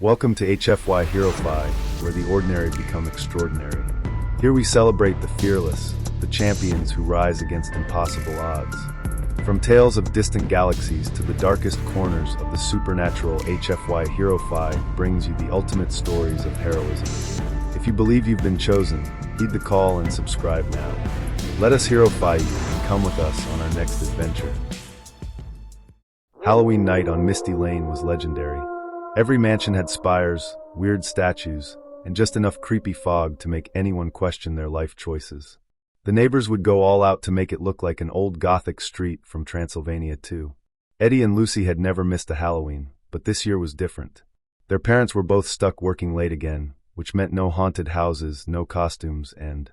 Welcome to HFY Hero Fi, where the ordinary become extraordinary. Here we celebrate the fearless, the champions who rise against impossible odds. From tales of distant galaxies to the darkest corners of the supernatural, HFY Hero Fi brings you the ultimate stories of heroism. If you believe you've been chosen, heed the call and subscribe now. Let us Hero Fi you and come with us on our next adventure. Halloween night on Misty Lane was legendary. Every mansion had spires, weird statues, and just enough creepy fog to make anyone question their life choices. The neighbors would go all out to make it look like an old Gothic street from Transylvania too. Eddie and Lucy had never missed a Halloween, but this year was different. Their parents were both stuck working late again, which meant no haunted houses, no costumes, and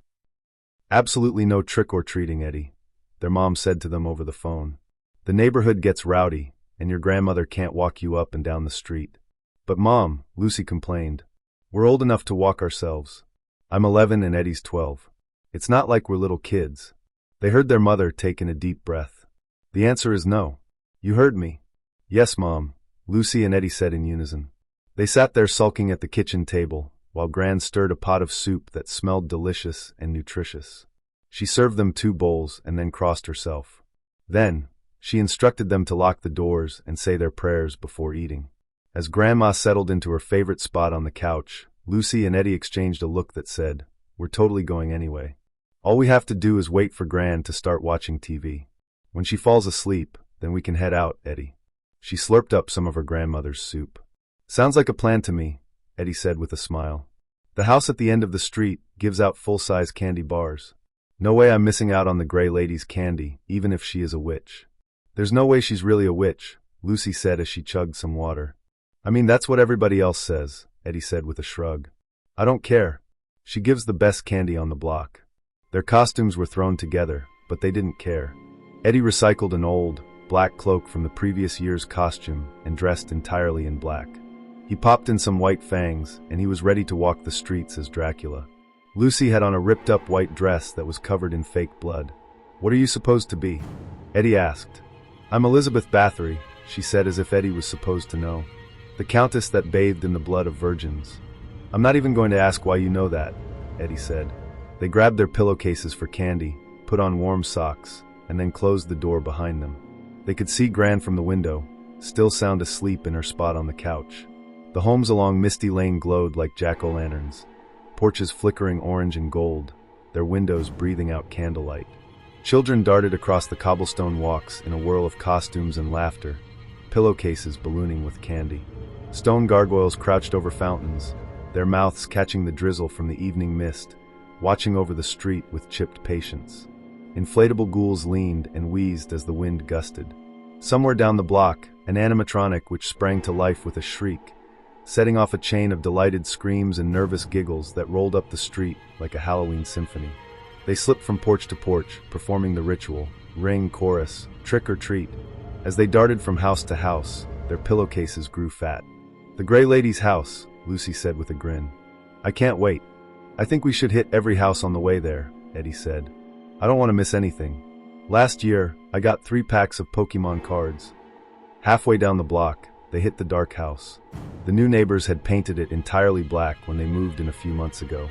absolutely no trick-or-treating, Eddie, their mom said to them over the phone. The neighborhood gets rowdy, and your grandmother can't walk you up and down the street. But Mom, Lucy complained, we're old enough to walk ourselves. I'm 11 and Eddie's 12. It's not like we're little kids. They heard their mother take in a deep breath. The answer is no. You heard me. Yes, Mom, Lucy and Eddie said in unison. They sat there sulking at the kitchen table, while Gran stirred a pot of soup that smelled delicious and nutritious. She served them 2 bowls and then crossed herself. Then, she instructed them to lock the doors and say their prayers before eating. As Grandma settled into her favorite spot on the couch, Lucy and Eddie exchanged a look that said, we're totally going anyway. All we have to do is wait for Gran to start watching TV. When she falls asleep, then we can head out, Eddie. She slurped up some of her grandmother's soup. Sounds like a plan to me, Eddie said with a smile. The house at the end of the street gives out full-size candy bars. No way I'm missing out on the Gray Lady's candy, even if she is a witch. There's no way she's really a witch, Lucy said as she chugged some water. I mean, that's what everybody else says, Eddie said with a shrug. I don't care. She gives the best candy on the block. Their costumes were thrown together, but they didn't care. Eddie recycled an old, black cloak from the previous year's costume and dressed entirely in black. He popped in some white fangs, and he was ready to walk the streets as Dracula. Lucy had on a ripped-up white dress that was covered in fake blood. What are you supposed to be? Eddie asked. I'm Elizabeth Bathory, she said as if Eddie was supposed to know. The countess that bathed in the blood of virgins. I'm not even going to ask why you know that, Eddie said. They grabbed their pillowcases for candy, put on warm socks, and then closed the door behind them. They could see Gran from the window, still sound asleep in her spot on the couch. The homes along Misty Lane glowed like jack-o'-lanterns, porches flickering orange and gold, their windows breathing out candlelight. Children darted across the cobblestone walks in a whirl of costumes and laughter, pillowcases ballooning with candy. Stone gargoyles crouched over fountains, their mouths catching the drizzle from the evening mist, watching over the street with chipped patience. Inflatable ghouls leaned and wheezed as the wind gusted. Somewhere down the block, an animatronic which sprang to life with a shriek, setting off a chain of delighted screams and nervous giggles that rolled up the street like a Halloween symphony. They slipped from porch to porch, performing the ritual, ring, chorus, trick or treat. As they darted from house to house, their pillowcases grew fat. The Gray Lady's house, Lucy said with a grin. I can't wait. I think we should hit every house on the way there, Eddie said. I don't want to miss anything. Last year, I got 3 packs of Pokemon cards. Halfway down the block, they hit the dark house. The new neighbors had painted it entirely black when they moved in a few months ago.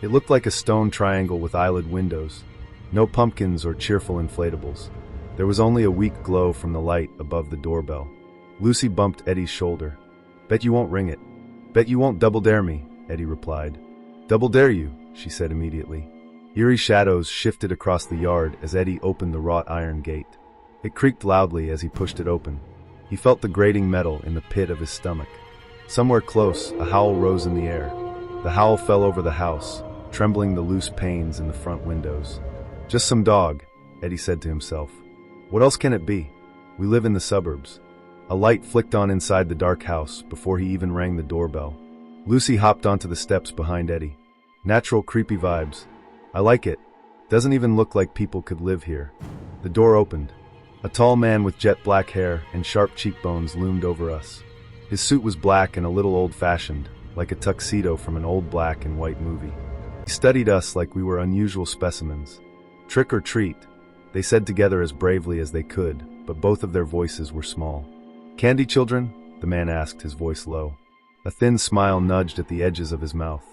It looked like a stone triangle with eyelid windows. No pumpkins or cheerful inflatables. There was only a weak glow from the light above the doorbell. Lucy bumped Eddie's shoulder. Bet you won't ring it. Bet you won't double dare me, Eddie replied. Double dare you, she said immediately. Eerie shadows shifted across the yard as Eddie opened the wrought iron gate. It creaked loudly as he pushed it open. He felt the grating metal in the pit of his stomach. Somewhere close, a howl rose in the air. The howl fell over the house, trembling the loose panes in the front windows. Just some dog, Eddie said to himself. What else can it be? We live in the suburbs. A light flicked on inside the dark house before he even rang the doorbell. Lucy hopped onto the steps behind Eddie. Natural creepy vibes. I like it. Doesn't even look like people could live here. The door opened. A tall man with jet black hair and sharp cheekbones loomed over us. His suit was black and a little old-fashioned, like a tuxedo from an old black and white movie. He studied us like we were unusual specimens. Trick or treat, they said together as bravely as they could, but both of their voices were small. Candy, children? The man asked, his voice low. A thin smile nudged at the edges of his mouth.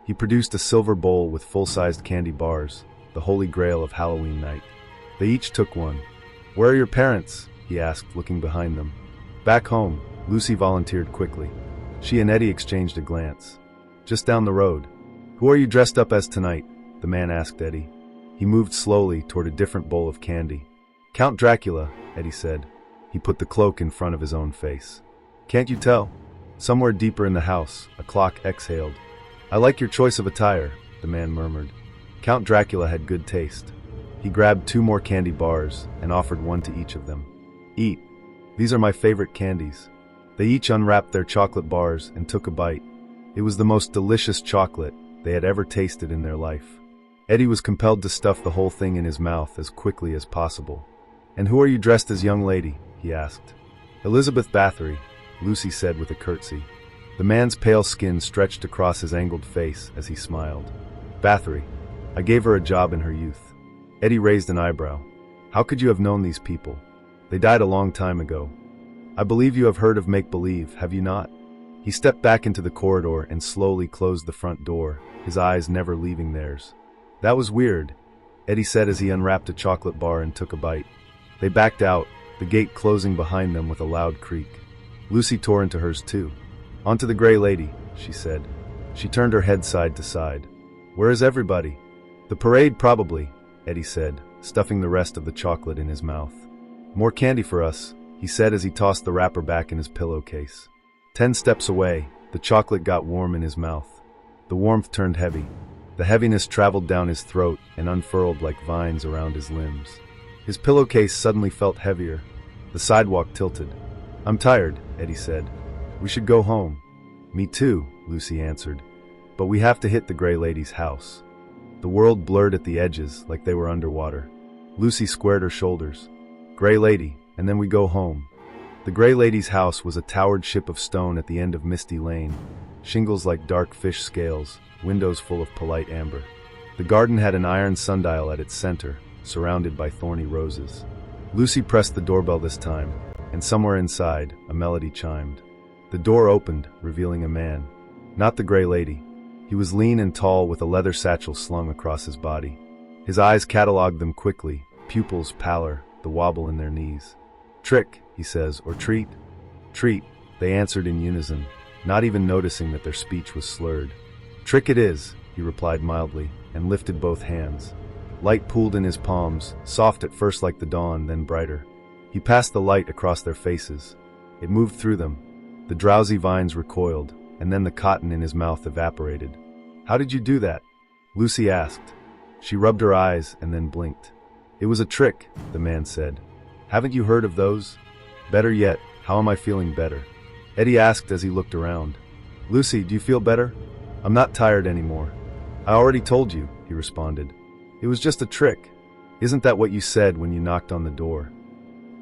He produced a silver bowl with full-sized candy bars, the holy grail of Halloween night. They each took one. "Where are your parents?" he asked, looking behind them. "Back home," Lucy volunteered quickly. She and Eddie exchanged a glance. "Just down the road." "Who are you dressed up as tonight?" the man asked Eddie. He moved slowly toward a different bowl of candy. "Count Dracula," Eddie said. He put the cloak in front of his own face. "Can't you tell?" Somewhere deeper in the house, a clock exhaled. "I like your choice of attire," the man murmured. Count Dracula had good taste. He grabbed 2 more candy bars and offered one to each of them. "Eat. These are my favorite candies." They each unwrapped their chocolate bars and took a bite. It was the most delicious chocolate they had ever tasted in their life. Eddie was compelled to stuff the whole thing in his mouth as quickly as possible. "And who are you dressed as, young lady?" he asked. "Elizabeth Bathory," Lucy said with a curtsy. The man's pale skin stretched across his angled face as he smiled. "Bathory. I gave her a job in her youth." Eddie raised an eyebrow. "How could you have known these people? They died a long time ago. I believe you have heard of make-believe, have you not?" He stepped back into the corridor and slowly closed the front door, his eyes never leaving theirs. "That was weird," Eddie said as he unwrapped a chocolate bar and took a bite. They backed out, the gate closing behind them with a loud creak. Lucy tore into hers too. "Onto the Gray Lady," she said. She turned her head side to side. "Where is everybody?" "The parade, probably," Eddie said, stuffing the rest of the chocolate in his mouth. "More candy for us," he said as he tossed the wrapper back in his pillowcase. 10 steps away, the chocolate got warm in his mouth. The warmth turned heavy. The heaviness traveled down his throat and unfurled like vines around his limbs. His pillowcase suddenly felt heavier. The sidewalk tilted. "I'm tired," Eddie said. "We should go home." "Me too," Lucy answered. "But we have to hit the Gray Lady's house." The world blurred at the edges like they were underwater. Lucy squared her shoulders. "Gray Lady, and then we go home." The Gray Lady's house was a towered ship of stone at the end of Misty Lane, shingles like dark fish scales, windows full of polite amber. The garden had an iron sundial at its center, surrounded by thorny roses. Lucy pressed the doorbell this time, and somewhere inside, a melody chimed. The door opened, revealing a man. Not the Gray Lady. He was lean and tall with a leather satchel slung across his body. His eyes cataloged them quickly, pupils pallor, the wobble in their knees. "Trick," he says, "or treat?" "Treat," they answered in unison, not even noticing that their speech was slurred. "Trick it is," he replied mildly, and lifted both hands. Light pooled in his palms, soft at first like the dawn, then brighter. He passed the light across their faces. It moved through them. The drowsy vines recoiled, and then the cotton in his mouth evaporated. "How did you do that?" Lucy asked. She rubbed her eyes and then blinked. "It was a trick," the man said. "Haven't you heard of those?" "Better yet, how am I feeling better?" Eddie asked as he looked around. "Lucy, do you feel better?" "I'm not tired anymore." "I already told you," he responded. "It was just a trick. Isn't that what you said when you knocked on the door?"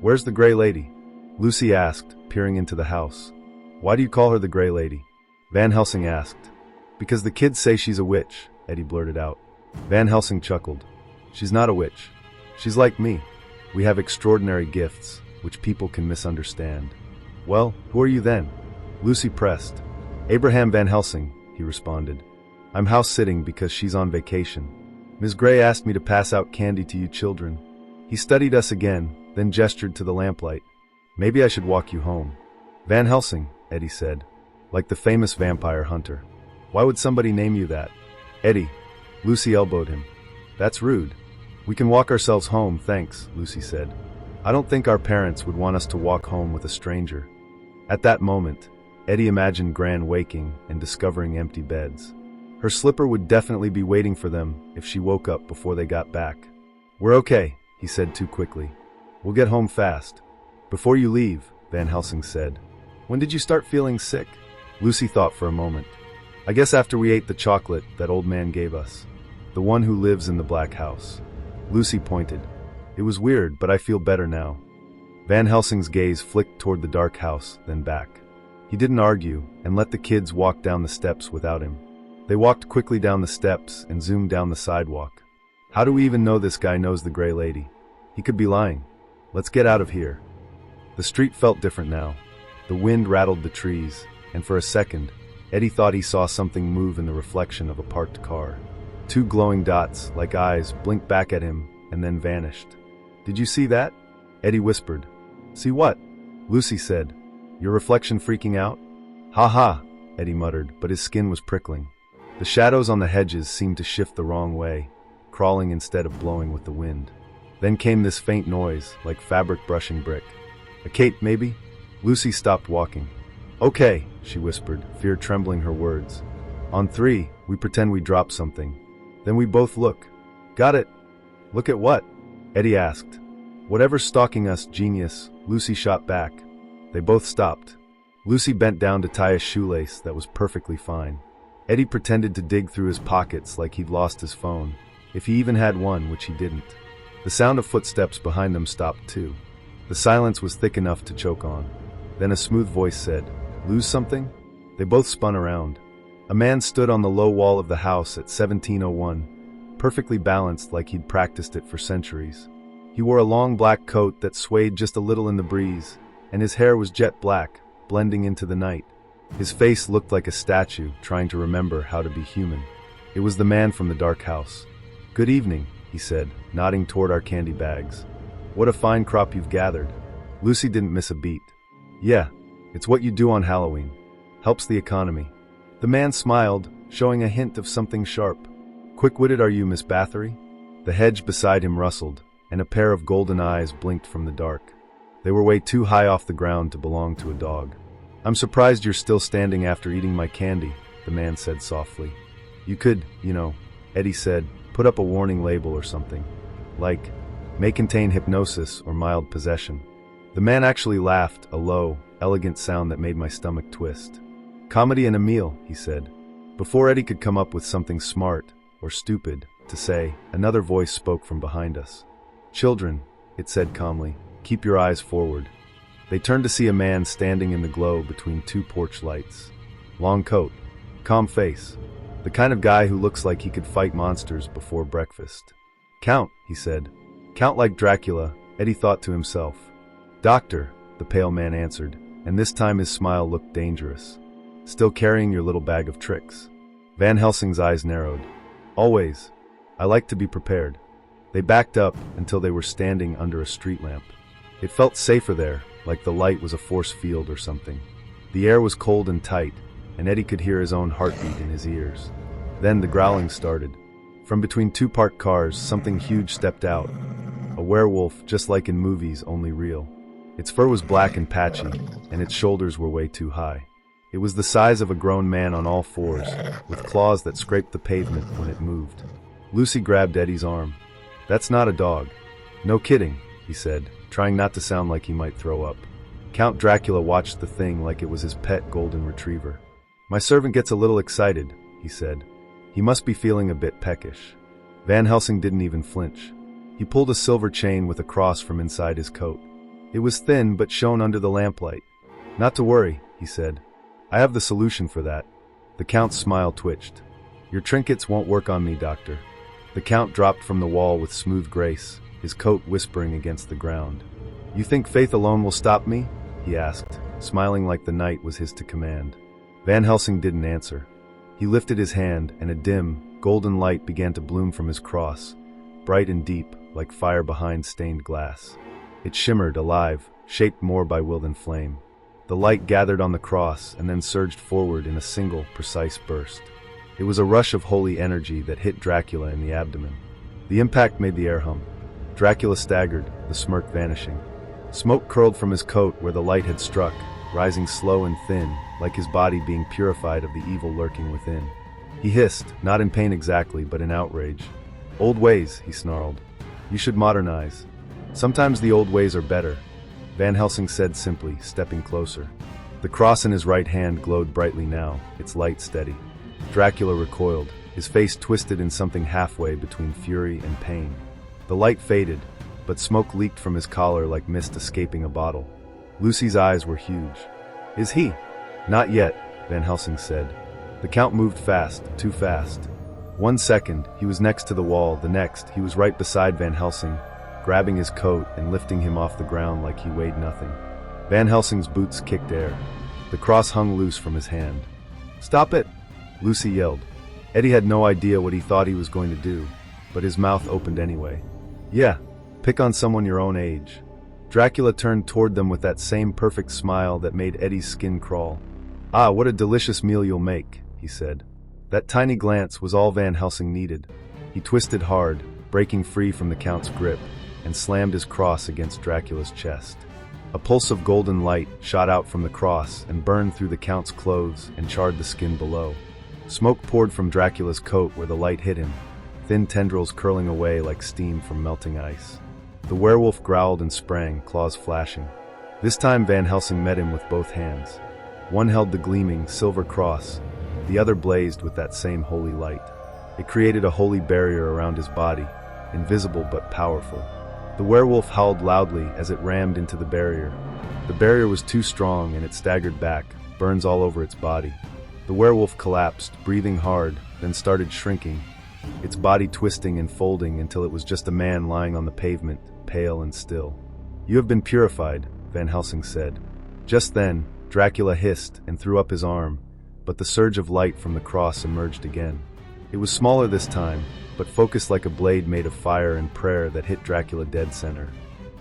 "Where's the Gray Lady?" Lucy asked, peering into the house. "Why do you call her the Gray Lady?" Van Helsing asked. "Because the kids say she's a witch," Eddie blurted out. Van Helsing chuckled. "She's not a witch. She's like me. We have extraordinary gifts, which people can misunderstand." "Well, who are you then?" Lucy pressed. "Abraham Van Helsing," he responded. "I'm house-sitting because she's on vacation. Ms. Gray asked me to pass out candy to you children." He studied us again, then gestured to the lamplight. "Maybe I should walk you home." "Van Helsing," Eddie said, "like the famous vampire hunter. Why would somebody name you that?" "Eddie," Lucy elbowed him. "That's rude. We can walk ourselves home, thanks," Lucy said. "I don't think our parents would want us to walk home with a stranger." At that moment, Eddie imagined Gran waking and discovering empty beds. Her slipper would definitely be waiting for them if she woke up before they got back. "We're okay," he said too quickly. "We'll get home fast." "Before you leave," Van Helsing said, "when did you start feeling sick?" Lucy thought for a moment. "I guess after we ate the chocolate that old man gave us. The one who lives in the black house." Lucy pointed. "It was weird, but I feel better now." Van Helsing's gaze flicked toward the dark house, then back. He didn't argue, and let the kids walk down the steps without him. They walked quickly down the steps and zoomed down the sidewalk. "How do we even know this guy knows the Gray Lady? He could be lying. Let's get out of here." The street felt different now. The wind rattled the trees. and for a second, Eddie thought he saw something move in the reflection of a parked car. Two glowing dots, like eyes, blinked back at him and then vanished. "Did you see that?" Eddie whispered. "See what?" Lucy said. "Your reflection freaking out?" "Ha ha," Eddie muttered, but his skin was prickling. The shadows on the hedges seemed to shift the wrong way, crawling instead of blowing with the wind. Then came this faint noise, like fabric brushing brick. "A cape, maybe?" Lucy stopped walking. "Okay," she whispered, fear trembling her words. "On three, we pretend we dropped something. Then we both look." "Got it." "Look at what?" Eddie asked. "Whatever's stalking us, genius," Lucy shot back. They both stopped. Lucy bent down to tie a shoelace that was perfectly fine. Eddie pretended to dig through his pockets like he'd lost his phone, if he even had one, which he didn't. The sound of footsteps behind them stopped too. The silence was thick enough to choke on. Then a smooth voice said, "Lose something?" They both spun around. A man stood on the low wall of the house at 1701, perfectly balanced like he'd practiced it for centuries. He wore a long black coat that swayed just a little in the breeze, and his hair was jet black, blending into the night. His face looked like a statue, trying to remember how to be human. It was the man from the dark house. "Good evening," he said, nodding toward our candy bags. "What a fine crop you've gathered." Lucy didn't miss a beat. "Yeah, it's what you do on Halloween. Helps the economy." The man smiled, showing a hint of something sharp. "Quick-witted are you, Miss Bathory?" The hedge beside him rustled, and a pair of golden eyes blinked from the dark. They were way too high off the ground to belong to a dog. "I'm surprised you're still standing after eating my candy," the man said softly. "You could, Eddie said, "put up a warning label or something. Like, may contain hypnosis or mild possession." The man actually laughed, a low, elegant sound that made my stomach twist. "Comedy and a meal," he said. Before Eddie could come up with something smart, or stupid, to say, another voice spoke from behind us. "Children," it said calmly, "keep your eyes forward." They turned to see a man standing in the glow between two porch lights. Long coat, calm face, the kind of guy who looks like he could fight monsters before breakfast. "Count," he said. "Count like Dracula," Eddie thought to himself. "Doctor," the pale man answered, and this time his smile looked dangerous. "Still carrying your little bag of tricks?" Van Helsing's eyes narrowed. "Always. I like to be prepared." They backed up until they were standing under a street lamp. It felt safer there, like the light was a force field or something. The air was cold and tight, and Eddie could hear his own heartbeat in his ears. Then the growling started. From between two parked cars, something huge stepped out. A werewolf, just like in movies, only real. Its fur was black and patchy, and its shoulders were way too high. It was the size of a grown man on all fours, with claws that scraped the pavement when it moved. Lucy grabbed Eddie's arm. "That's not a dog." "No kidding," he said, trying not to sound like he might throw up. Count Dracula watched the thing like it was his pet golden retriever. "My servant gets a little excited," he said. "He must be feeling a bit peckish." Van Helsing didn't even flinch. He pulled a silver chain with a cross from inside his coat. It was thin but shone under the lamplight. "Not to worry," he said. "I have the solution for that." The Count's smile twitched. "Your trinkets won't work on me, Doctor." The Count dropped from the wall with smooth grace, his coat whispering against the ground. "You think faith alone will stop me?" he asked, smiling like the night was his to command. Van Helsing didn't answer. He lifted his hand, and a dim, golden light began to bloom from his cross, bright and deep, like fire behind stained glass. It shimmered, alive, shaped more by will than flame. The light gathered on the cross and then surged forward in a single, precise burst. It was a rush of holy energy that hit Dracula in the abdomen. The impact made the air hum. Dracula staggered, the smirk vanishing. Smoke curled from his coat where the light had struck, rising slow and thin, like his body being purified of the evil lurking within. He hissed, not in pain exactly, but in outrage. "Old ways," he snarled. "You should modernize. Sometimes the old ways are better," Van Helsing said simply, stepping closer. The cross in his right hand glowed brightly now, its light steady. Dracula recoiled, his face twisted in something halfway between fury and pain. The light faded, but smoke leaked from his collar like mist escaping a bottle. Lucy's eyes were huge. "Is he?" "Not yet," Van Helsing said. The Count moved fast, too fast. 1 second, he was next to the wall, the next, he was right beside Van Helsing, grabbing his coat and lifting him off the ground like he weighed nothing. Van Helsing's boots kicked air. The cross hung loose from his hand. "Stop it!" Lucy yelled. Eddie had no idea what he thought he was going to do, but his mouth opened anyway. "Yeah, pick on someone your own age." Dracula turned toward them with that same perfect smile that made Eddie's skin crawl. "Ah, what a delicious meal you'll make," he said. That tiny glance was all Van Helsing needed. He twisted hard, breaking free from the Count's grip, and slammed his cross against Dracula's chest. A pulse of golden light shot out from the cross and burned through the Count's clothes and charred the skin below. Smoke poured from Dracula's coat where the light hit him, thin tendrils curling away like steam from melting ice. The werewolf growled and sprang, claws flashing. This time Van Helsing met him with both hands. One held the gleaming silver cross, the other blazed with that same holy light. It created a holy barrier around his body, invisible but powerful. The werewolf howled loudly as it rammed into the barrier. The barrier was too strong and it staggered back, burns all over its body. The werewolf collapsed, breathing hard, then started shrinking, its body twisting and folding until it was just a man lying on the pavement, pale and still. "You have been purified," Van Helsing said. Just then, Dracula hissed and threw up his arm, but the surge of light from the cross emerged again. It was smaller this time, but focused like a blade made of fire and prayer that hit Dracula dead center.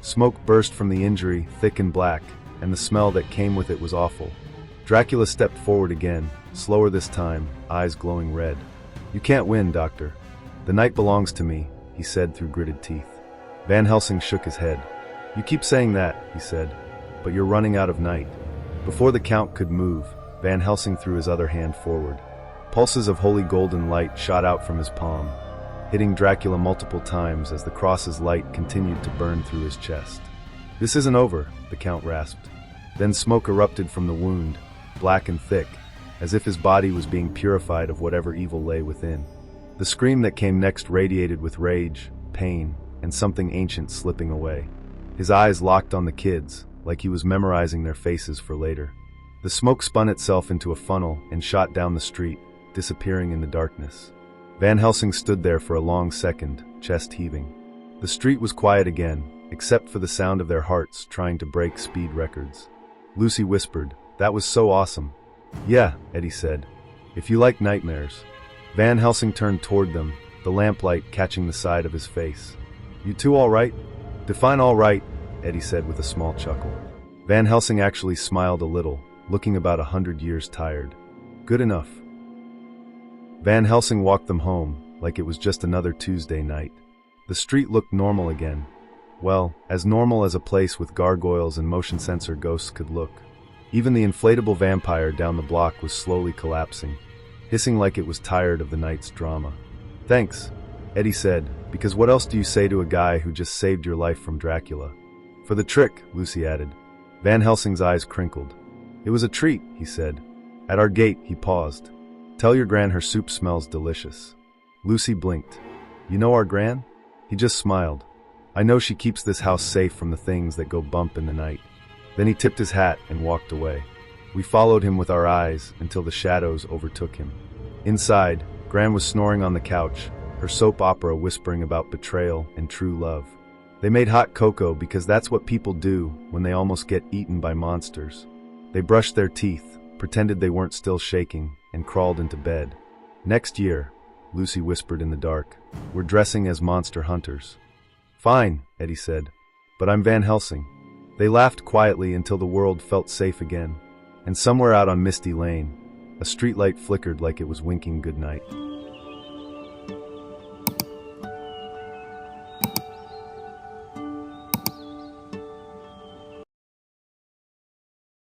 Smoke burst from the injury, thick and black, and the smell that came with it was awful. Dracula stepped forward again, slower this time, eyes glowing red. "You can't win, Doctor. The night belongs to me," he said through gritted teeth. Van Helsing shook his head. "You keep saying that," he said, "but you're running out of night." Before the Count could move, Van Helsing threw his other hand forward. Pulses of holy golden light shot out from his palm, hitting Dracula multiple times as the cross's light continued to burn through his chest. "This isn't over," the Count rasped. Then smoke erupted from the wound, black and thick, as if his body was being purified of whatever evil lay within. The scream that came next radiated with rage, pain, and something ancient slipping away. His eyes locked on the kids, like he was memorizing their faces for later. The smoke spun itself into a funnel and shot down the street, disappearing in the darkness. Van Helsing stood there for a long second, chest heaving. The street was quiet again, except for the sound of their hearts trying to break speed records. Lucy whispered, "That was so awesome." "Yeah," Eddie said, "if you like nightmares." Van Helsing turned toward them, the lamplight catching the side of his face. "You two all right?" "Define all right," Eddie said with a small chuckle. Van Helsing actually smiled a little, looking about 100 years tired. "Good enough." Van Helsing walked them home, like it was just another Tuesday night. The street looked normal again. Well, as normal as a place with gargoyles and motion sensor ghosts could look. Even the inflatable vampire down the block was slowly collapsing, hissing like it was tired of the night's drama. "Thanks," Eddie said, "because what else do you say to a guy who just saved your life from Dracula?" "For the trick," Lucy added. Van Helsing's eyes crinkled. "It was a treat," he said. "At our gate," he paused. "Tell your gran her soup smells delicious." Lucy blinked. "You know our gran?" He just smiled. "I know she keeps this house safe from the things that go bump in the night." Then he tipped his hat and walked away. We followed him with our eyes until the shadows overtook him. Inside, Gran was snoring on the couch, her soap opera whispering about betrayal and true love. They made hot cocoa because that's what people do when they almost get eaten by monsters. They brushed their teeth, pretended they weren't still shaking, and crawled into bed. "Next year," Lucy whispered in the dark, "we're dressing as monster hunters." "Fine," Eddie said, "but I'm Van Helsing." They laughed quietly until the world felt safe again, and somewhere out on Misty Lane, a streetlight flickered like it was winking goodnight.